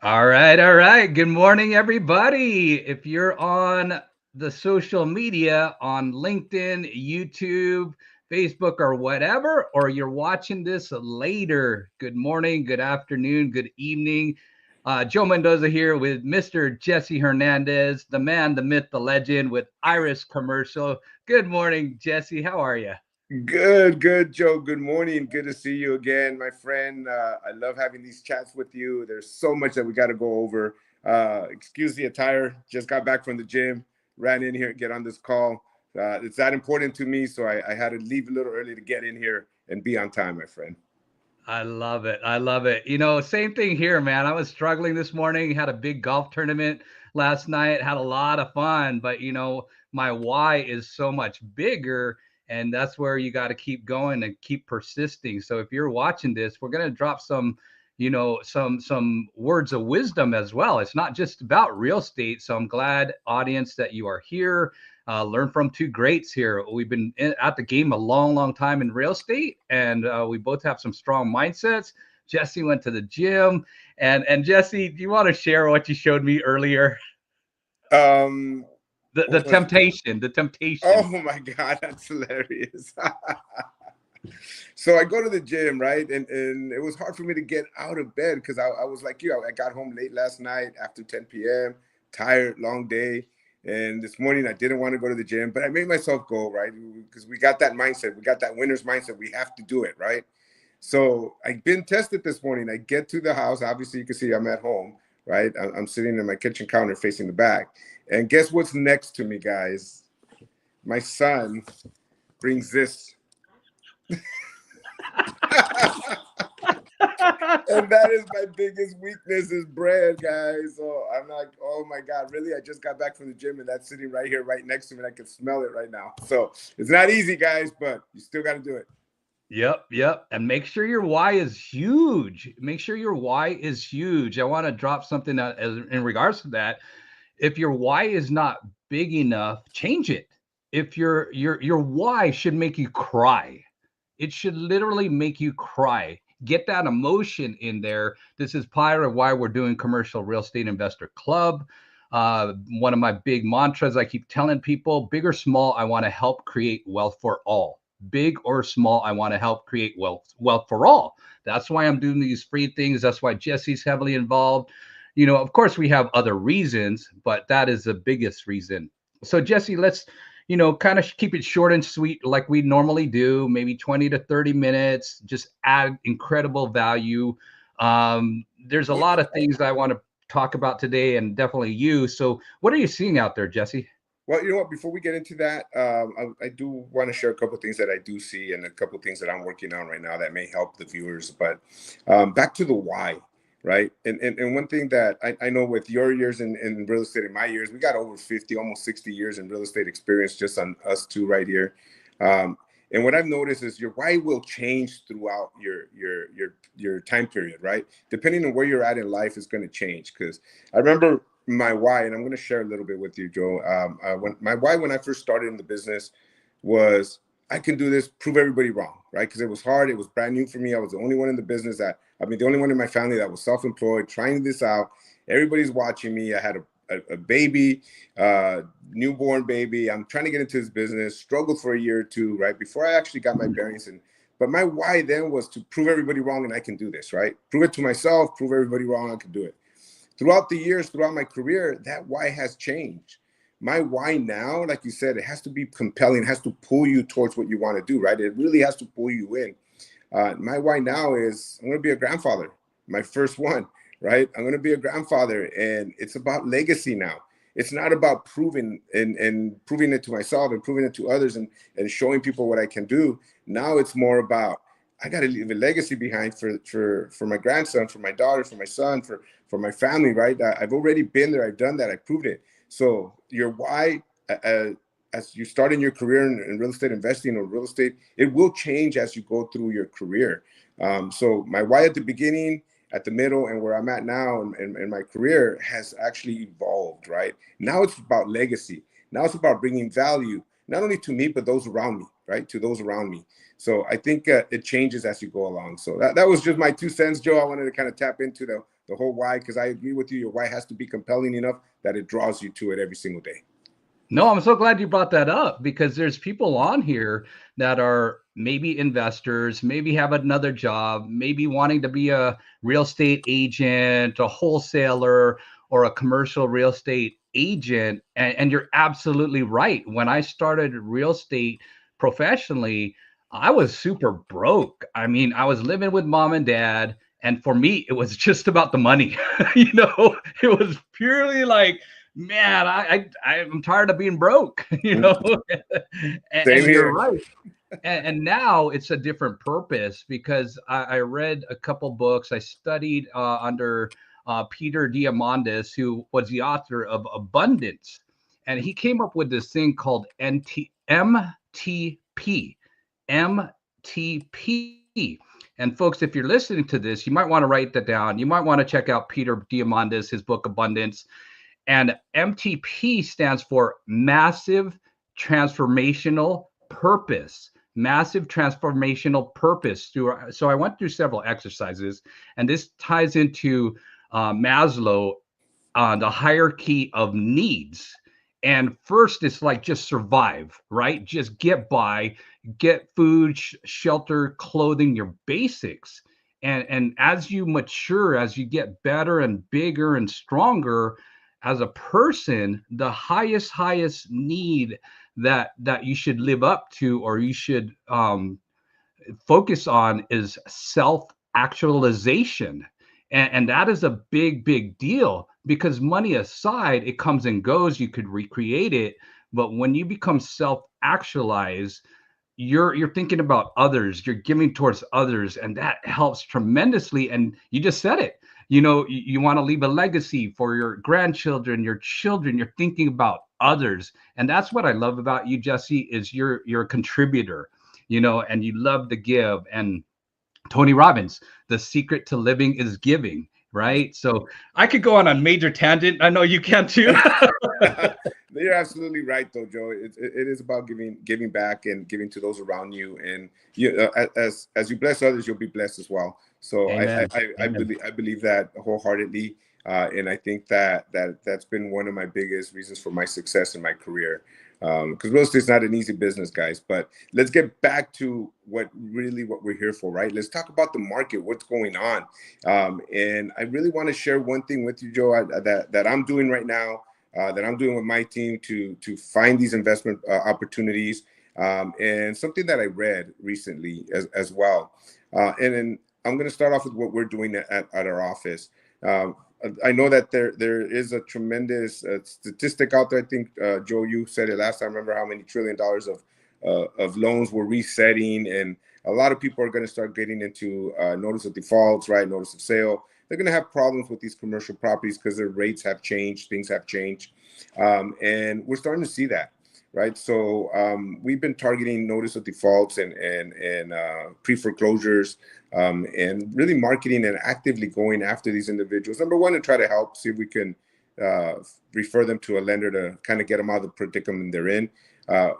All right, all right. Good morning, everybody. If you're on the social media on LinkedIn, YouTube, Facebook, or whatever, or you're watching this later, good morning, good afternoon, good evening. Joe Mendoza here with Mr. Jesse Hernandez, the man, the myth, the legend with IRES Commercial. Good morning, Jesse. How are you? Good, Joe. Good morning. Good to see you again, my friend. I love having these chats with you. There's so much that we got to go over. Excuse the attire. Just got back from the gym, ran in here and get on this call. It's that important to me, so I had to leave a little early to get in here and be on time, my friend. I love it. I love it. Same thing here, man. I was struggling this morning, had a big golf tournament last night, had a lot of fun, but my why is so much bigger. And that's where you got to keep going and keep persisting. So if you're watching this, we're going to drop some words of wisdom as well. It's not just about real estate. So I'm glad, audience, that you are here. Learn from two greats here. We've been at the game a long, long time in real estate, and we both have some strong mindsets. Jesse went to the gym, and Jesse, do you want to share what you showed me earlier? Um, The what was it? temptation, the temptation. Oh my God, that's hilarious. So I go to the gym, right? And it was hard for me to get out of bed because I was like you. I got home late last night after 10 p.m., tired, long day. And this morning I didn't want to go to the gym, but I made myself go, right? Because we got that mindset. We got that winner's mindset. We have to do it, right? So I've been tested this morning. I get to the house. Obviously, you can see I'm at home, right? I'm sitting in my kitchen counter facing the back. And guess what's next to me, guys? My son brings this. And that is my biggest weakness is bread, guys. So I'm like, oh my God, really? I just got back from the gym and that's sitting right here, right next to me. And I can smell it right now. So it's not easy, guys, but you still got to do it. Yep, yep. And make sure your why is huge. Make sure your why is huge. I want to drop something that, in regards to that. If your why is not big enough, change it. If your why should make you cry, it should literally make you cry. Get that emotion in there. This is part of why we're doing Commercial Real Estate Investor Club. One of my big mantras I keep telling people: big or small, I want to help create wealth for all. Big or small, I want to help create wealth for all. That's why I'm doing these free things. That's why Jesse's heavily involved. Of course, we have other reasons, but that is the biggest reason. So, Jesse, let's, kind of keep it short and sweet like we normally do, maybe 20 to 30 minutes, just add incredible value. There's a lot of things I want to talk about today and definitely you. So, what are you seeing out there, Jesse? Well, you know what? Before we get into that, I do want to share a couple of things that I do see and a couple of things that I'm working on right now that may help the viewers. But back to the why, right? And one thing that I know with your years in real estate and my years, we got over 50, almost 60 years in real estate experience just on us two right here. Um, and what I've noticed is your why will change throughout your time period, right? Depending on where you're at in life is going to change. Because I remember my why, and I'm going to share a little bit with you, Joe. When my why when I first started in the business was I can do this, prove everybody wrong, right? Because it was hard, it was brand new for me. I was the only one in the business the only one in my family that was self-employed, trying this out. Everybody's watching me. I had a baby, newborn baby. I'm trying to get into this business. Struggled for a year or two, right, before I actually got my bearings. But my why then was to prove everybody wrong, and I can do this, right? Prove it to myself, prove everybody wrong, I can do it. Throughout the years, throughout my career, that why has changed. My why now, like you said, it has to be compelling, it has to pull you towards what you want to do, right? It really has to pull you in. My why now is I'm going to be a grandfather, my first one, right? I'm going to be a grandfather, and it's about legacy now. It's not about proving and proving it to myself and proving it to others and showing people what I can do. Now it's more about I got to leave a legacy behind for my grandson, for my daughter, for my son, for my family, right? I've already been there. I've done that. I proved it. So your why, as you start in your career in real estate investing or real estate, it will change as you go through your career. So my why at the beginning, at the middle, and where I'm at now in my career has actually evolved, right? Now it's about legacy. Now it's about bringing value, not only to me, but those around me, right? To those around me. So I think it changes as you go along. So that was just my 2 cents, Joe. I wanted to kind of tap into the whole why, because I agree with you. Your why has to be compelling enough that it draws you to it every single day. No, I'm so glad you brought that up, because there's people on here that are maybe investors, maybe have another job, maybe wanting to be a real estate agent, a wholesaler, or a commercial real estate agent. And you're absolutely right. When I started real estate professionally, I was super broke. I mean, I was living with mom and dad. And for me, it was just about the money. It was purely like, man, I'm tired of being broke, Same and you're here. right. And now it's a different purpose, because I read a couple books. I studied under Peter Diamandis, who was the author of Abundance, and he came up with this thing called MTP. MTP. And folks, if you're listening to this, you might want to write that down. You might want to check out Peter Diamandis, his book Abundance. And MTP stands for Massive Transformational Purpose. Massive Transformational Purpose. So I went through several exercises, and this ties into Maslow, the hierarchy of needs. And first, it's like just survive, right? Just get by, get food, shelter, clothing, your basics. And as you mature, as you get better and bigger and stronger as a person, the highest need that you should live up to, or you should focus on, is self actualization. And that is a big deal, because money aside, it comes and goes, you could recreate it. But when you become self actualized, you're thinking about others, you're giving towards others, and that helps tremendously. And you just said it, you want to leave a legacy for your grandchildren, your children. You're thinking about others, and that's what I love about you, Jesse, is you're a contributor, and you love to give. And Tony Robbins, the secret to living is giving, right? So I could go on a major tangent. I know you can too. You're absolutely right, though, Joe. It is about giving back and giving to those around you, and as you bless others, you'll be blessed as well. So Amen. I Amen. believe that wholeheartedly, and I think that's been one of my biggest reasons for my success in my career. Because real estate is not an easy business, guys. But let's get back to what we're here for, right? Let's talk about the market, what's going on, and I really want to share one thing with you, Joe, that I'm doing right now. That I'm doing with my team to find these investment opportunities, and something that I read recently as well. And then I'm going to start off with what we're doing at our office. I know that there is a tremendous statistic out there. I think Joe, you said it last time. Remember how many $1 trillion of loans we're resetting, and a lot of people are going to start getting into notice of defaults, right? Notice of sale. They're going to have problems with these commercial properties because their rates have changed, things have changed, and we're starting to see that, right? So we've been targeting notice of defaults and pre-foreclosures, and really marketing and actively going after these individuals. Number one, to try to help, see if we can refer them to a lender to kind of get them out of the predicament they're in.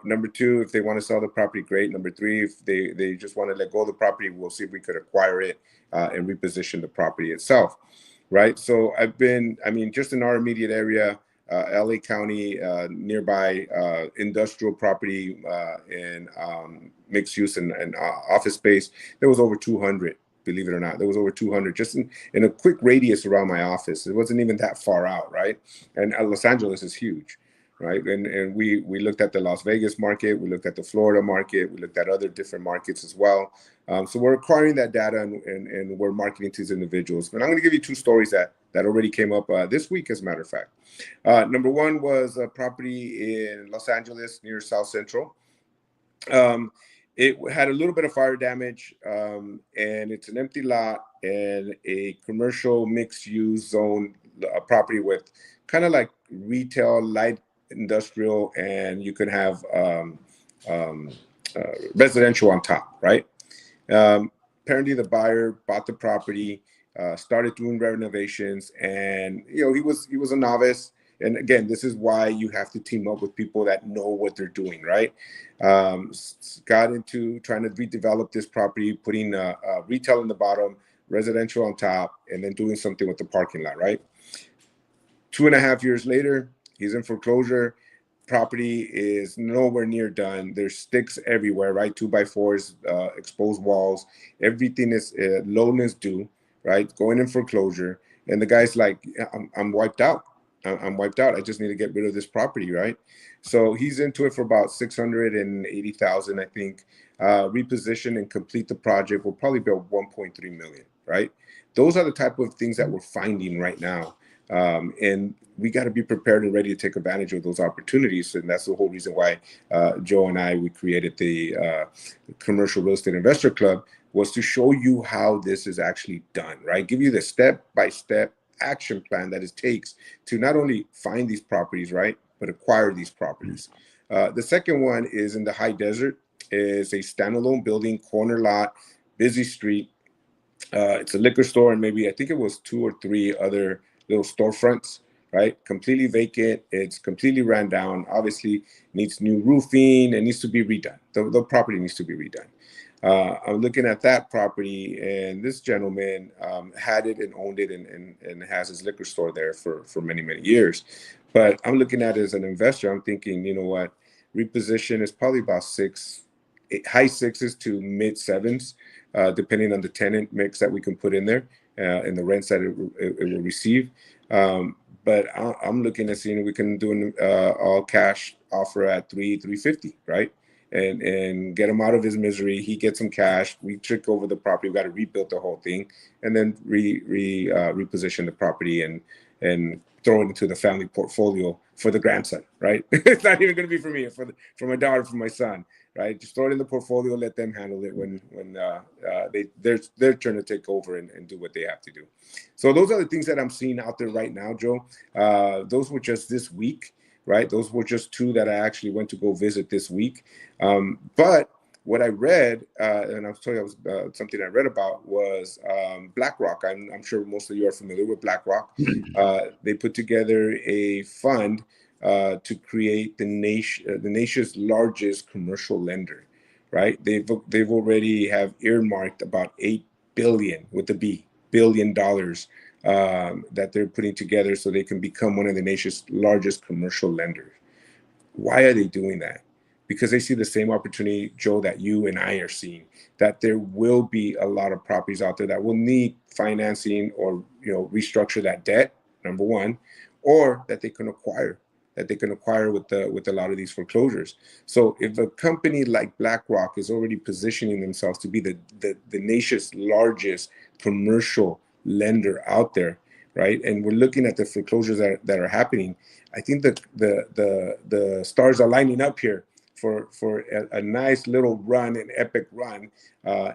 Number two, if they want to sell the property, great. Number three, if they just want to let go of the property, we'll see if we could acquire it and reposition the property itself, right? So just in our immediate area, LA County, nearby industrial property and mixed use and office space, there was over 200. Believe it or not, there was over 200 just in a quick radius around my office. It wasn't even that far out, right? And Los Angeles is huge, right? And we looked at the Las Vegas market, we looked at the Florida market, we looked at other different markets as well. So we're acquiring that data and we're marketing to these individuals. And I'm going to give you two stories that already came up this week, as a matter of fact. Number one was a property in Los Angeles near South Central. It had a little bit of fire damage, and it's an empty lot and a commercial mixed-use zone, a property with kind of like retail, light industrial, and you could have residential on top, right? Apparently, the buyer bought the property, started doing renovations, and he was a novice. And again, this is why you have to team up with people that know what they're doing, right? Got into trying to redevelop this property, putting retail in the bottom, residential on top, and then doing something with the parking lot, right? 2.5 years later, he's in foreclosure. Property is nowhere near done. There's sticks everywhere, right? 2x4s, exposed walls. Everything is loan is due, right? Going in foreclosure, and the guy's like, I'm wiped out. I'm wiped out. I just need to get rid of this property, right? So he's into it for about 680,000, I think. Reposition and complete the project will probably be 1.3 million, right? Those are the type of things that we're finding right now. And we got to be prepared and ready to take advantage of those opportunities. And that's the whole reason why Joe and I, we created the Commercial Real Estate Investor Club, was to show you how this is actually done, right? Give you the step-by-step action plan that it takes to not only find these properties, right, but acquire these properties. The second one is in the high desert. Is a standalone building, corner lot, busy street. It's a liquor store, and maybe I think it was 2 or 3 other little storefronts, right? Completely vacant. It's completely ran down. Obviously, needs new roofing. It needs to be redone. The property needs to be redone. I'm looking at that property, and this gentleman had it and owned it, and has his liquor store there for many, many years. But I'm looking at it as an investor. I'm thinking, you know what? Reposition is probably about high 6s to mid 7s, depending on the tenant mix that we can put in there and the rents that it will receive. But I'm looking at seeing if we can do an all cash offer at 350, right? And get him out of his misery. He gets some cash. We trick over the property. We got to rebuild the whole thing, and then reposition the property and throw it into the family portfolio for the grandson, right? It's not even going to be for me, for my daughter, for my son, right? Just throw it in the portfolio, let them handle it when their turn to take over and do what they have to do. So those are the things that I'm seeing out there right now, Joe. Those were just this week, right? Those were just 2 that I actually went to go visit this week. But what I read, and I'll tell you, something I read about was BlackRock. I'm sure most of you are familiar with BlackRock. They put together a fund to create the nation's largest commercial lender, right? They've already have earmarked about $8 billion with the B billion dollars that they're putting together so they can become one of the nation's largest commercial lenders. Why are they doing that? Because they see the same opportunity, Joe, that you and I are seeing, that there will be a lot of properties out there that will need financing or, restructure that debt, number one, or that they can acquire with a lot of these foreclosures. So if a company like BlackRock is already positioning themselves to be the nation's largest commercial lender out there, right? And we're looking at the foreclosures that are happening. I think that the stars are lining up here for a nice little run, an epic run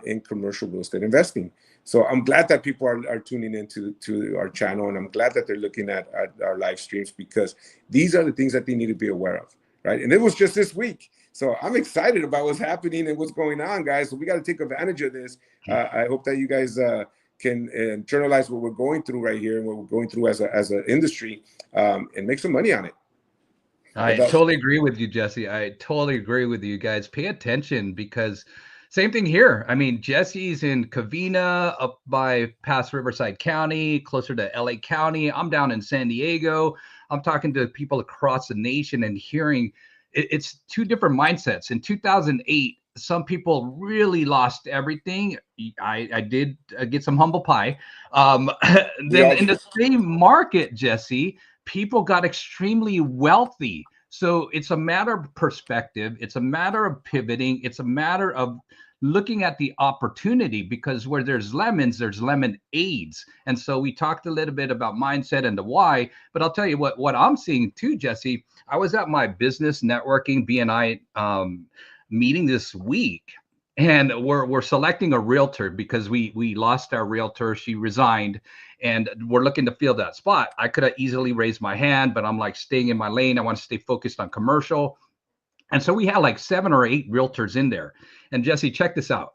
in commercial real estate investing. So I'm glad that people are tuning into our channel, and I'm glad that they're looking at our live streams, because these are the things that they need to be aware of, right? And it was just this week. So I'm excited about what's happening and what's going on, guys. So we got to take advantage of this. I hope that you guys can internalize what we're going through right here and what we're going through as an industry, and make some money on it. I totally agree with you, Jesse. I totally agree with you guys. Pay attention, because same thing here. I mean, Jesse's in Covina, up by past Riverside County, closer to LA County. I'm down in San Diego. I'm talking to people across the nation and hearing it's 2 different mindsets. In 2008, some people really lost everything. I did get some humble pie. Then in the same market, Jesse, people got extremely wealthy. So it's a matter of perspective. It's a matter of pivoting. It's a matter of looking at the opportunity, because where there's lemons, there's lemonades. And so we talked a little bit about mindset and the why, but I'll tell you what I'm seeing too, Jesse. I was at my business networking BNI meeting this week, and we're selecting a realtor because we lost our realtor. She resigned, and we're looking to fill that spot. I could have easily raised my hand, but I'm like staying in my lane. I want to stay focused on commercial. And so we had like 7 or 8 realtors in there. And Jesse, check this out.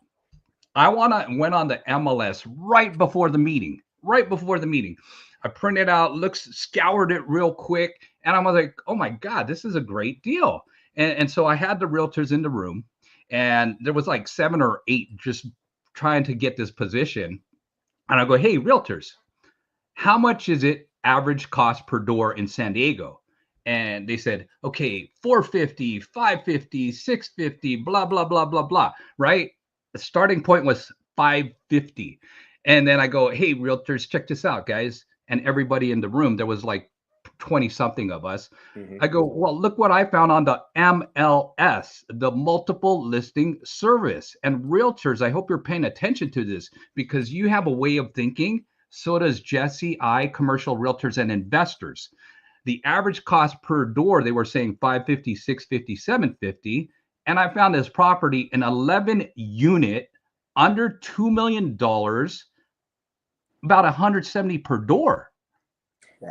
I went on the MLS right before the meeting. I printed out, scoured it real quick. And I was like, oh my God, this is a great deal. And so I had the realtors in the room, and there was like 7 or 8 just trying to get this position. And I go, hey, realtors, how much is it average cost per door in San Diego? And they said, okay, 450, 550, 650, blah, blah, blah, blah, blah, right? The starting point was 550. And then I go, hey, realtors, check this out, guys. And everybody in the room, there was like 20 something of us. Hmm. I go, well, look what I found on the MLS, the multiple listing service. And realtors, I hope you're paying attention to this because you have a way of thinking. So does Jesse I, commercial realtors and investors. The average cost per door, they were saying 550, 650, 750. And I found this property, an 11 unit, under $2 million, about 170 per door.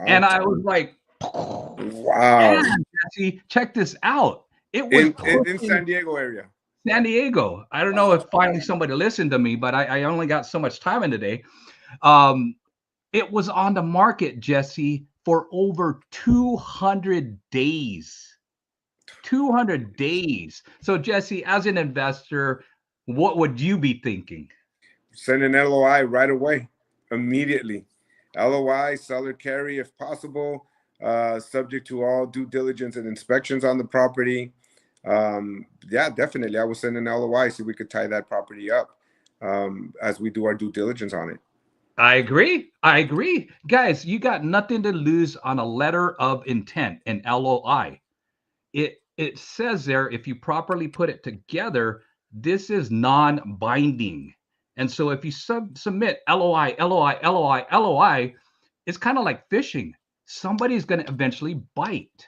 And Wow. I was like, Wow. man, Jesse, check this out. It was In pushing San Diego area. San Diego. I don't know Wow. if finally somebody listened to me, but I only got so much time in today. Um, it was on the market, Jesse, for over 200 days. 200 days. So, Jesse, as an investor, what would you be thinking? Send an LOI right away, immediately. LOI, seller carry if possible, subject to all due diligence and inspections on the property. Yeah, definitely. I would send an LOI so we could tie that property up as we do our due diligence on it. I agree. I agree. Guys, you got nothing to lose on a letter of intent, an LOI. It says there, if you properly put it together, this is non-binding. And so if you submit LOI, LOI, LOI, LOI, it's kind of like fishing. Somebody's going to eventually bite.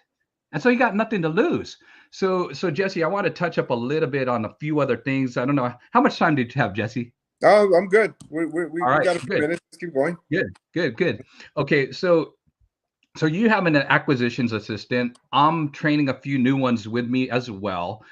And so you got nothing to lose. So Jesse, I want to touch up a little bit on a few other things. I don't know how much time did you have, Jesse? Oh, I'm good. All We right, got a few good, minutes. Let's keep going. good. Okay, so you have an acquisitions assistant. I'm training a few new ones with me as well,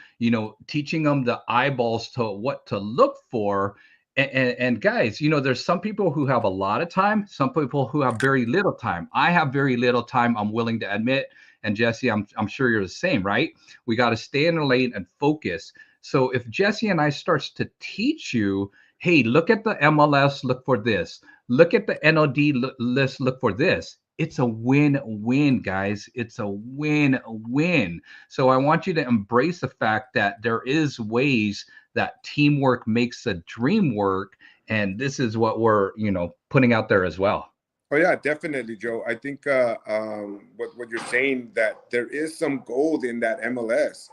teaching them the eyeballs to what to look for. And guys, there's some people who have a lot of time, some people who have very little time. I have very little time, I'm willing to admit. And Jesse, I'm sure you're the same, right? We got to stay in the lane and focus. So if Jesse and I starts to teach you, hey, look at the MLS, look for this. Look at the NOD list, look for this. It's a win-win, guys. It's a win-win. So I want you to embrace the fact that there is ways that teamwork makes the dream work. And this is what we're, putting out there as well. Oh yeah, definitely, Joe. I think what you're saying that there is some gold in that MLS,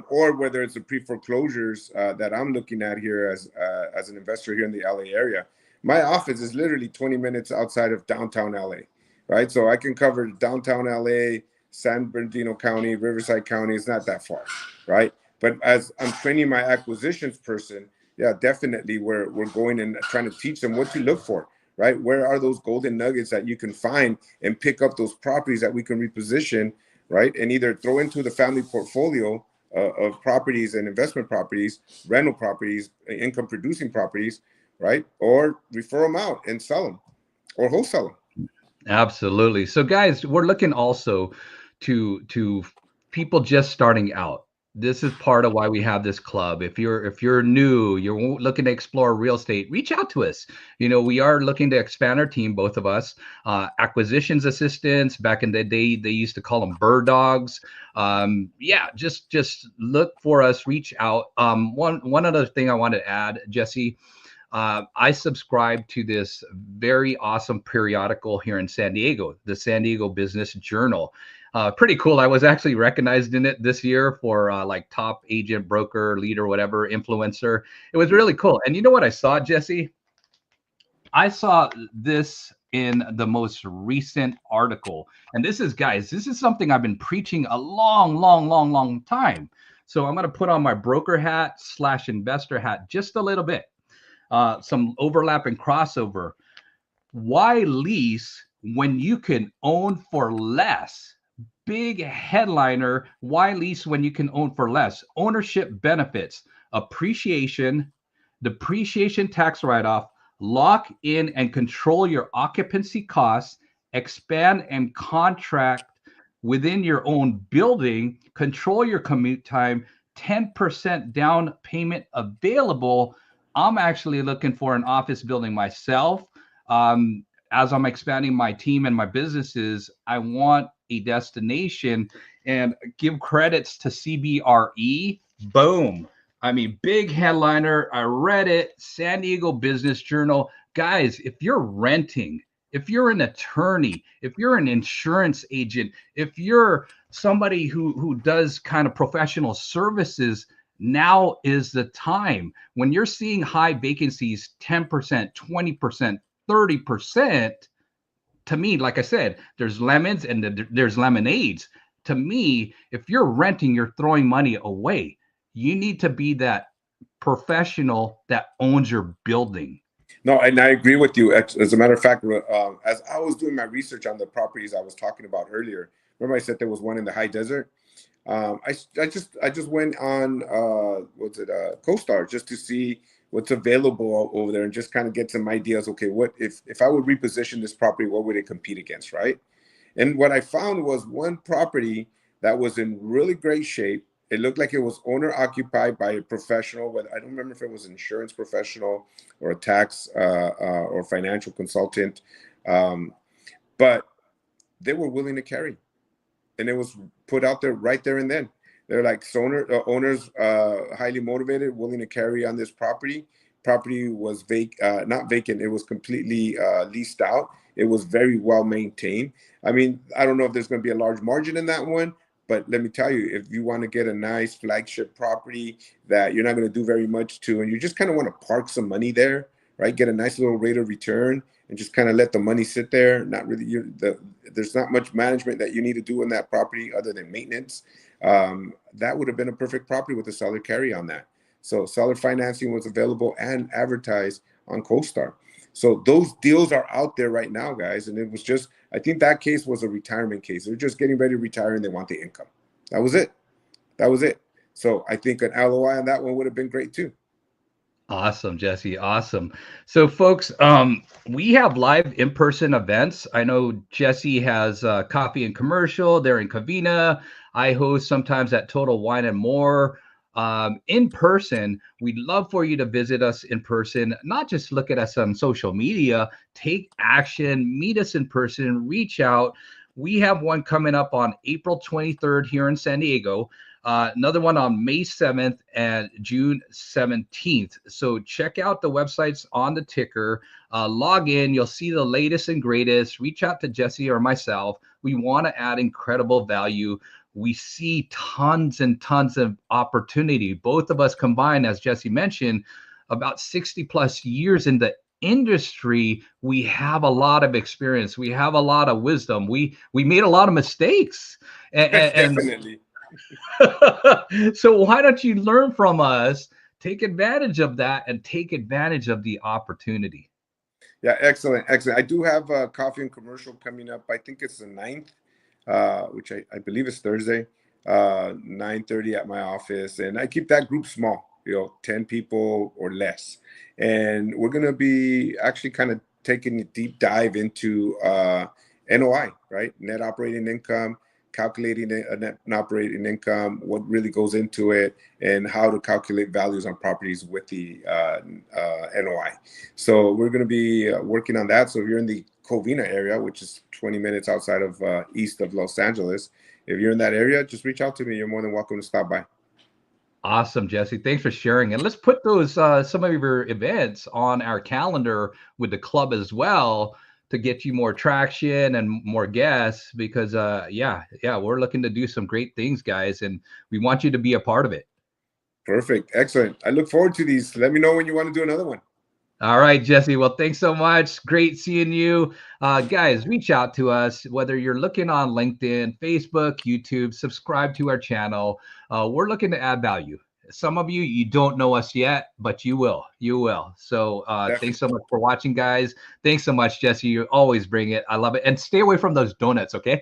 or whether it's the pre-foreclosures that I'm looking at here as an investor here in the LA area. My office is literally 20 minutes outside of downtown LA, right? So I can cover downtown LA, San Bernardino County, Riverside County. It's not that far, right? But as I'm training my acquisitions person, yeah, definitely we're going and trying to teach them what to look for, right? Where are those golden nuggets that you can find and pick up those properties that we can reposition, right? And either throw into the family portfolio of properties and investment properties, rental properties, income producing properties, right? Or refer them out and sell them or wholesale them. Absolutely. So guys, we're looking also to people just starting out. This is part of why we have this club. If you're new, you're looking to explore real estate, reach out to us. We are looking to expand our team, both of us. Acquisitions assistants. Back in the day, they used to call them bird dogs. Yeah, just look for us. Reach out. One other thing I wanted to add, Jesse. I subscribe to this very awesome periodical here in San Diego, the San Diego Business Journal. Pretty cool. I was actually recognized in it this year for like top agent, broker, leader, whatever, influencer. It was really cool. And you know what I saw, Jesse? I saw this in the most recent article. And this is, guys, this is something I've been preaching a long, long, long, long time. So I'm going to put on my broker hat / investor hat just a little bit. Some overlap and crossover. Why lease when you can own for less? Big headliner. Why lease when you can own for less? Ownership benefits, appreciation, depreciation tax write-off, lock in and control your occupancy costs, expand and contract within your own building, control your commute time, 10% down payment available. I'm actually looking for an office building myself. As I'm expanding my team and my businesses, I want a destination and give credits to CBRE. Boom. I mean, big headliner. I read it. San Diego Business Journal. Guys, if you're renting, if you're an attorney, if you're an insurance agent, if you're somebody who does kind of professional services, now is the time. When you're seeing high vacancies, 10%, 20%, 30%, to me, like I said, there's lemons and there's lemonades. To me, if you're renting, you're throwing money away. You need to be that professional that owns your building. No, and I agree with you. As a matter of fact, as I was doing my research on the properties I was talking about earlier, remember I said there was one in the high desert. I just went on what's it CoStar just to see what's available over there and just kind of get some ideas. Okay, what if I would reposition this property, what would it compete against, right? And what I found was one property that was in really great shape. It looked like it was owner occupied by a professional, but I don't remember if it was an insurance professional or a tax or financial consultant. But they were willing to carry, and it was put out there right there and then. They're like owners highly motivated, willing to carry on this property. Property was not vacant. It was completely leased out. It was very well maintained. I mean, I don't know if there's going to be a large margin in that one, but let me tell you, if you want to get a nice flagship property that you're not going to do very much to, and you just kind of want to park some money there, right? Get a nice little rate of return and just kind of let the money sit there. Not really, there's not much management that you need to do in that property other than maintenance. That would have been a perfect property with a seller carry on that. So seller financing was available and advertised on CoStar. So those deals are out there right now, guys. And it was just, I think that case was a retirement case. They're just getting ready to retire and they want the income. That was it. That was it. So I think an LOI on that one would have been great too. Awesome, Jesse. Awesome. So, folks, we have live in-person events. I know Jesse has Coffee and Commercial. They're in Covina. I host sometimes at Total Wine and More. In person, we'd love for you to visit us in person, not just look at us on social media, take action, meet us in person, reach out. We have one coming up on April 23rd here in San Diego. Another one on May 7th and June 17th. So check out the websites on the ticker. Log in. You'll see the latest and greatest. Reach out to Jesse or myself. We want to add incredible value. We see tons and tons of opportunity. Both of us combined, as Jesse mentioned, about 60 plus years in the industry. We have a lot of experience. We have a lot of wisdom. We made a lot of mistakes. Definitely. So why don't you learn from us, take advantage of that, and take advantage of the opportunity? Yeah, excellent. Excellent. I do have a Coffee and Commercial coming up. I think it's the 9th, which I believe is Thursday, 9:30 at my office. And I keep that group small, 10 people or less. And we're going to be actually kind of taking a deep dive into NOI, right? Net operating income, calculating a net operating income, what really goes into it, and how to calculate values on properties with the NOI. So we're going to be working on that. So if you're in the Covina area, which is 20 minutes outside of east of Los Angeles, if you're in that area, just reach out to me. You're more than welcome to stop by. Awesome, Jesse. Thanks for sharing. And let's put those some of your events on our calendar with the club as well, to get you more traction and more guests, because yeah, we're looking to do some great things, guys, and we want you to be a part of it. Perfect. Excellent. I look forward to these. Let me know when you want to do another one. All right, Jesse. Well, thanks so much. Great seeing you. Guys, reach out to us, whether you're looking on LinkedIn, Facebook, YouTube, subscribe to our channel. We're looking to add value. Some of you don't know us yet, but you will. So thanks so much for watching, guys. Thanks so much, Jesse. You always bring it. I love it. And stay away from those donuts, okay?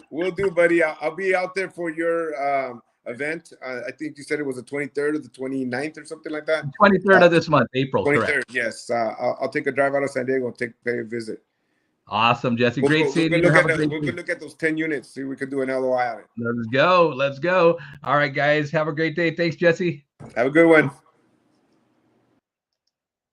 Will do, buddy. I'll be out there for your event. I think you said it was the 23rd or the 29th or something like that. 23rd of this month, April. 23rd, correct. yes. I'll take a drive out of San Diego and pay a visit. Awesome, Jesse. Great seeing you. We'll look at those 10 units. See if we can do an LOI on it. Let's go. All right, guys. Have a great day. Thanks, Jesse. Have a good one.